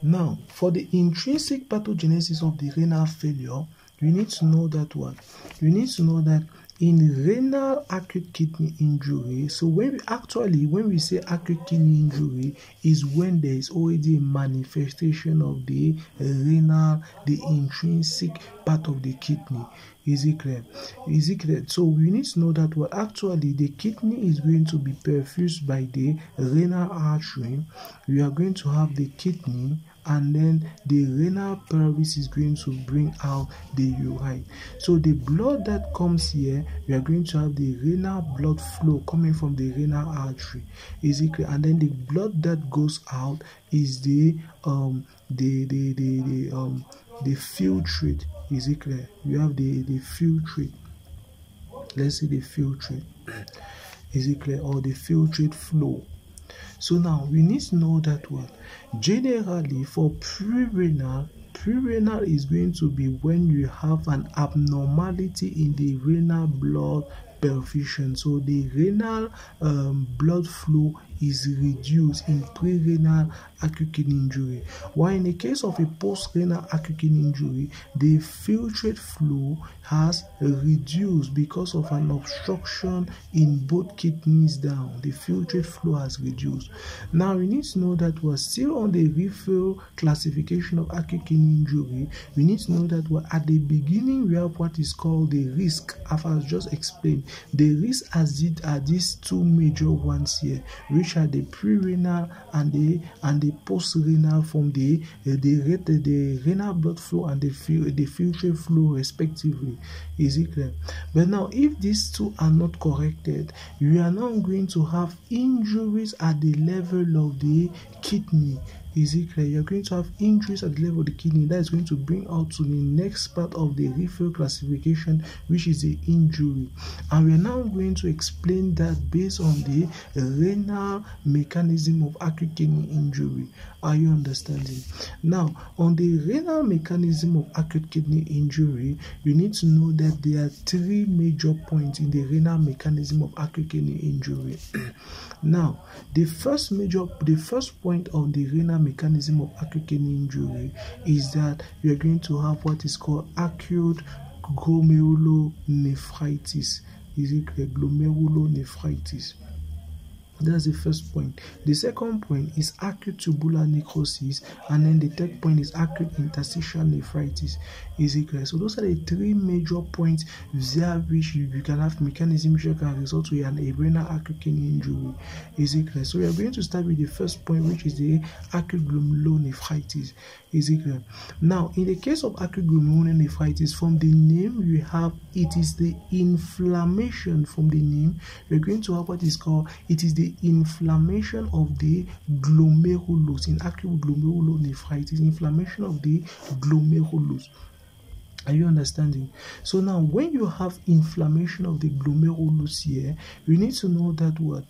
Now, for the intrinsic pathogenesis of the renal failure, you need to know that what? You need to know that in renal acute kidney injury, so when we say acute kidney injury, is when there is already a manifestation of the renal, the intrinsic part of the kidney. Is it clear? Is it clear? So we need to know that what actually the kidney is going to be perfused by the renal artery. We are going to have the kidney, and then the renal pelvis is going to bring out the urine. So the blood that comes here, we are going to have the renal blood flow coming from the renal artery. Is it clear? And then the blood that goes out is the filtrate. Is it clear? You have the filtrate. Let's say the filtrate. Is it clear? Or the filtrate flow. So now we need to know that what generally for pre-renal is going to be when you have an abnormality in the renal blood perfusion. So the renal blood flow is reduced in pre-renal acute kidney injury, while in the case of a post-renal acute kidney injury, the filtrate flow has reduced because of an obstruction in both kidneys down. The filtrate flow has reduced. Now we need to know that we're still on the refill classification of acute kidney injury. We need to know that at the beginning we have what is called the risk. As I just explained, the risk are these two major ones here, which are the pre-renal and the post-renal from the renal blood flow and the filtrate flow respectively. Is it clear? But now if these two are not corrected, you are now going to have injuries at the level of the kidney. Is it clear? You're going to have injuries at the level of the kidney. That is going to bring out to the next part of the refill classification, which is the injury. And we are now going to explain that based on the renal mechanism of acute kidney injury. Are you understanding? Now, on the renal mechanism of acute kidney injury, you need to know that there are three major points in the renal mechanism of acute kidney injury. Now, the first point on the renal mechanism of acute kidney injury is that you are going to have what is called acute glomerulonephritis. Is it clear? Glomerulonephritis. That's the first point. The second point is acute tubular necrosis, and then the third point is acute interstitial nephritis. Is it clear? So those are the three major points via which you can have mechanism which can result to an renal acute kidney injury. Is it clear? So we are going to start with the first point, which is the acute glomerulonephritis. Is it clear? Now, in the case of acute glomerulonephritis, from the name you have, it is the inflammation. From the name, we're going to have what is called, it is the inflammation of the glomerulus. In acute glomerulonephritis, inflammation of the glomerulus. Are you understanding? So now, when you have inflammation of the glomerulus here, we need to know that what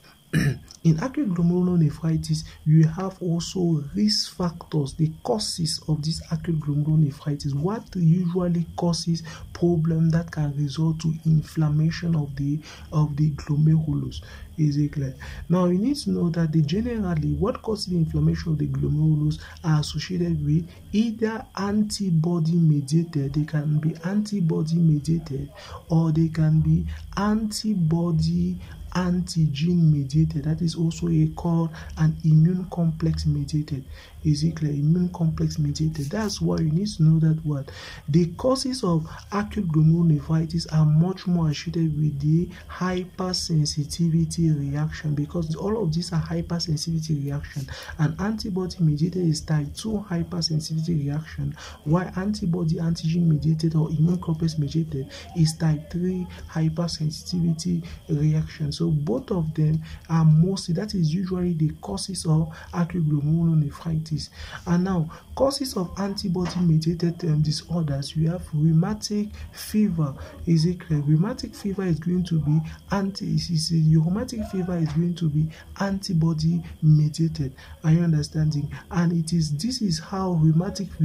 in acute glomerulonephritis, you have also risk factors, the causes of this acute glomerulonephritis. What usually causes problem that can result to inflammation of the glomerulus? Is it clear? Now you need to know that generally what causes the inflammation of the glomerulus are associated with either antibody mediated. They can be antibody mediated, or they can be antibody antigen mediated. That is also called an immune complex mediated. Is it clear? Immune complex mediated. That's why you need to know that what the causes of acute glomerulonephritis are much more associated with the hypersensitivity reaction, because all of these are hypersensitivity reaction, and antibody mediated is type 2 hypersensitivity reaction, while antibody antigen mediated or immune complex mediated is type 3 hypersensitivity reaction. So both of them are mostly, that is usually the causes of acute glomerulonephritis. And now, causes of antibody mediated disorders, you have rheumatic fever. Is it clear? Rheumatic fever is going to be rheumatic fever is going to be antibody mediated. Are you understanding? And this is how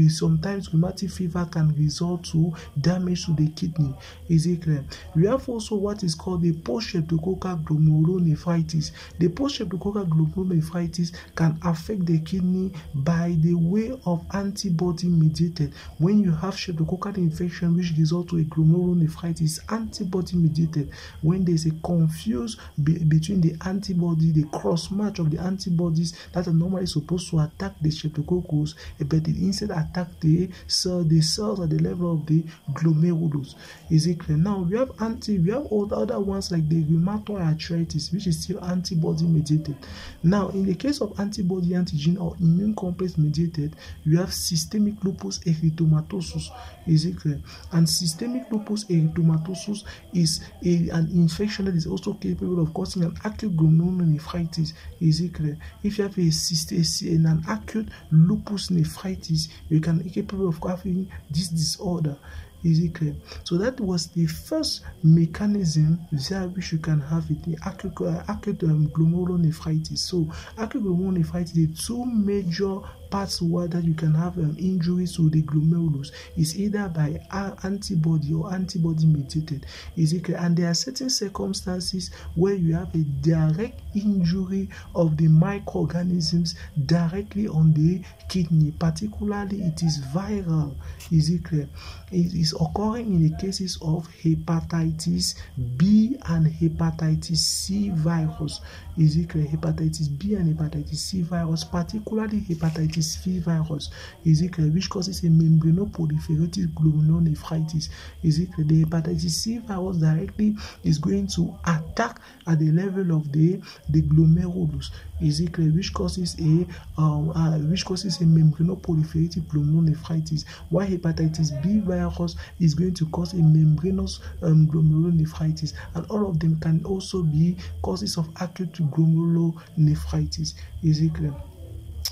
sometimes rheumatic fever can result to damage to the kidney. Is it clear? We have also what is called the post-streptococcal glomerulonephritis. The post-streptococcal glomerulonephritis can affect the kidney by the way of antibody mediated. When you have streptococcal infection which results to a glomerulonephritis, antibody mediated. When there's a confuse between the antibody, the cross match of the antibodies that are normally supposed to attack the streptococcus, but it instead attack the cells at the level of the glomerulus. Is it clear? Now we have all the other ones like the rheumatoid arthritis, which is still antibody mediated. Now in the case of antibody antigen or immune complex mediated, we have systemic lupus erythematosus. Is it clear? And systemic lupus erythematosus is an infection that is also capable of causing an acute glomerulonephritis. Is it clear? If you have an acute lupus nephritis, you can be capable of having this disorder. Is it clear? So that was the first mechanism via which you can have it, the acute glomerulonephritis. So acute glomerulonephritis, the two major parts where that you can have injuries to the glomerulus is either by antibody or antibody mediated. Is it clear? And there are certain circumstances where you have a direct injury of the microorganisms directly on the kidney. Particularly, it is viral. Is it clear? It is occurring in the cases of hepatitis B and hepatitis C virus. Is it clear? Hepatitis B and hepatitis C virus, particularly hepatitis C virus. Is it clear? Which causes a membranoproliferative glomerulonephritis. Is it clear? The hepatitis C virus directly is going to attack at the level of the glomerulus. Is it clear? Which causes a membranoproliferative glomerulonephritis. While hepatitis B virus is going to cause a membranous glomerulonephritis, and all of them can also be causes of acute glomerulonephritis. Is it clear?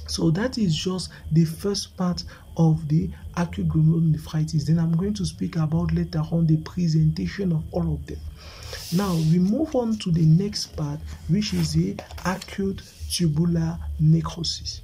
So that is just the first part of the acute glomerulonephritis. Then I'm going to speak about later on the presentation of all of them. Now we move on to the next part, which is the acute tubular necrosis.